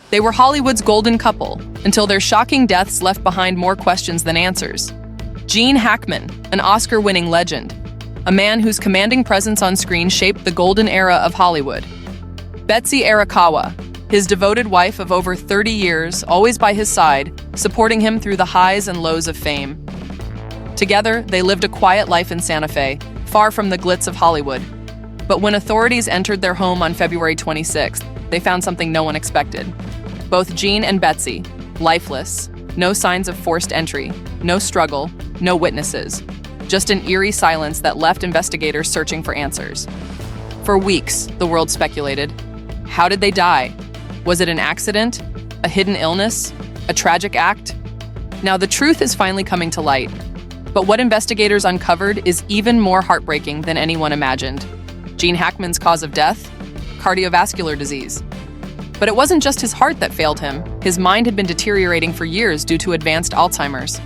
They were Hollywood's golden couple, until their shocking deaths left behind more questions than answers. Gene Hackman, an Oscar-winning legend, a man whose commanding presence on screen shaped the golden era of Hollywood. Betsy Arakawa, his devoted wife of over 30 years, always by his side, supporting him through the highs and lows of fame. Together, they lived a quiet life in Santa Fe, far from the glitz of Hollywood. But when authorities entered their home on February 26th, they found something no one expected. Both Gene and Betsy, lifeless, no signs of forced entry, no struggle, no witnesses. Just an eerie silence that left investigators searching for answers. For weeks, the world speculated. How did they die? Was it an accident? A hidden illness? A tragic act? Now, the truth is finally coming to light. But what investigators uncovered is even more heartbreaking than anyone imagined. Gene Hackman's cause of death? Cardiovascular disease. But it wasn't just his heart that failed him. His mind had been deteriorating for years due to advanced Alzheimer's.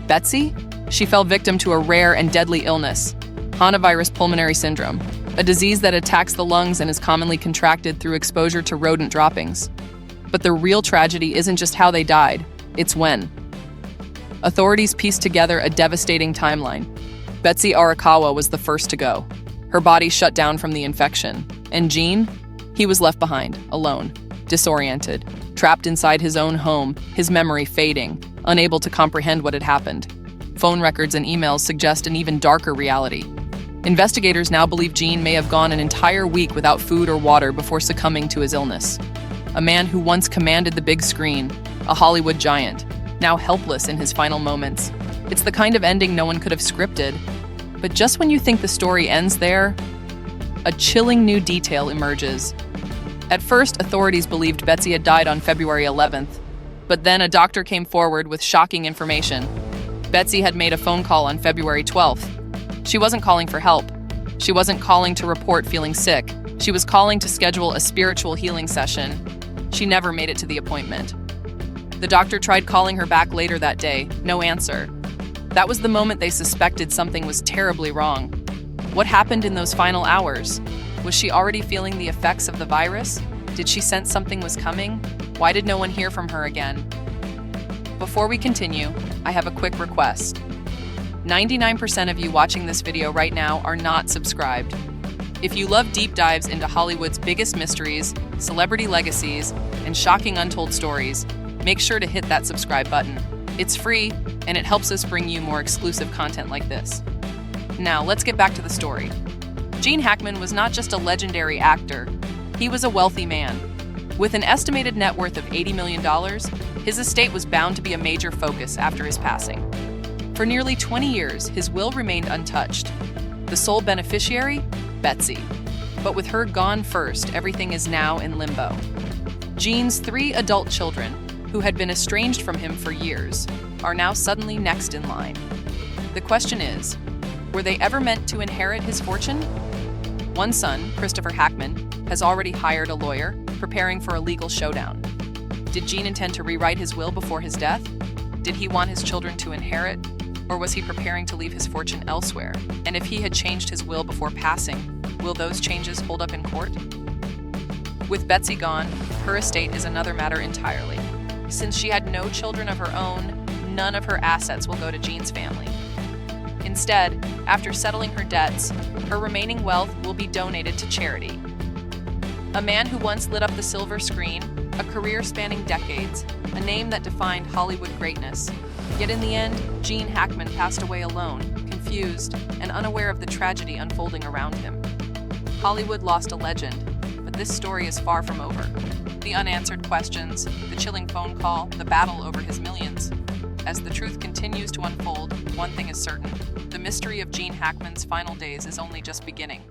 Betsy? She fell victim to a rare and deadly illness, hantavirus pulmonary syndrome, a disease that attacks the lungs and is commonly contracted through exposure to rodent droppings. But the real tragedy isn't just how they died, it's when. Authorities pieced together a devastating timeline. Betsy Arakawa was the first to go. Her body shut down from the infection. And Gene? He was left behind, alone, disoriented, trapped inside his own home, his memory fading, unable to comprehend what had happened. Phone records and emails suggest an even darker reality. Investigators now believe Gene may have gone an entire week without food or water before succumbing to his illness. A man who once commanded the big screen, a Hollywood giant, now helpless in his final moments. It's the kind of ending no one could have scripted. But just when you think the story ends there, a chilling new detail emerges. At first, authorities believed Betsy had died on February 11th, but then a doctor came forward with shocking information. Betsy had made a phone call on February 12th. She wasn't calling for help. She wasn't calling to report feeling sick. She was calling to schedule a spiritual healing session. She never made it to the appointment. The doctor tried calling her back later that day. No answer. That was the moment they suspected something was terribly wrong. What happened in those final hours? Was she already feeling the effects of the virus? Did she sense something was coming? Why did no one hear from her again? Before we continue, I have a quick request. 99% of you watching this video right now are not subscribed. If you love deep dives into Hollywood's biggest mysteries, celebrity legacies, and shocking untold stories, make sure to hit that subscribe button. It's free, and it helps us bring you more exclusive content like this. Now, let's get back to the story. Gene Hackman was not just a legendary actor, he was a wealthy man. With an estimated net worth of $80 million, his estate was bound to be a major focus after his passing. For nearly 20 years, his will remained untouched. The sole beneficiary? Betsy. But with her gone first, everything is now in limbo. Gene's 3 adult children, who had been estranged from him for years, are now suddenly next in line. The question is, were they ever meant to inherit his fortune? One son, Christopher Hackman, has already hired a lawyer, preparing for a legal showdown. Did Gene intend to rewrite his will before his death? Did he want his children to inherit? Or was he preparing to leave his fortune elsewhere? And if he had changed his will before passing, will those changes hold up in court? With Betsy gone, her estate is another matter entirely. Since she had no children of her own, none of her assets will go to Gene's family. Instead, after settling her debts, her remaining wealth will be donated to charity. A man who once lit up the silver screen, a career spanning decades, a name that defined Hollywood greatness. Yet in the end, Gene Hackman passed away alone, confused, and unaware of the tragedy unfolding around him. Hollywood lost a legend, but this story is far from over. The unanswered questions, the chilling phone call, the battle over his millions. As the truth continues to unfold, one thing is certain: the mystery of Gene Hackman's final days is only just beginning.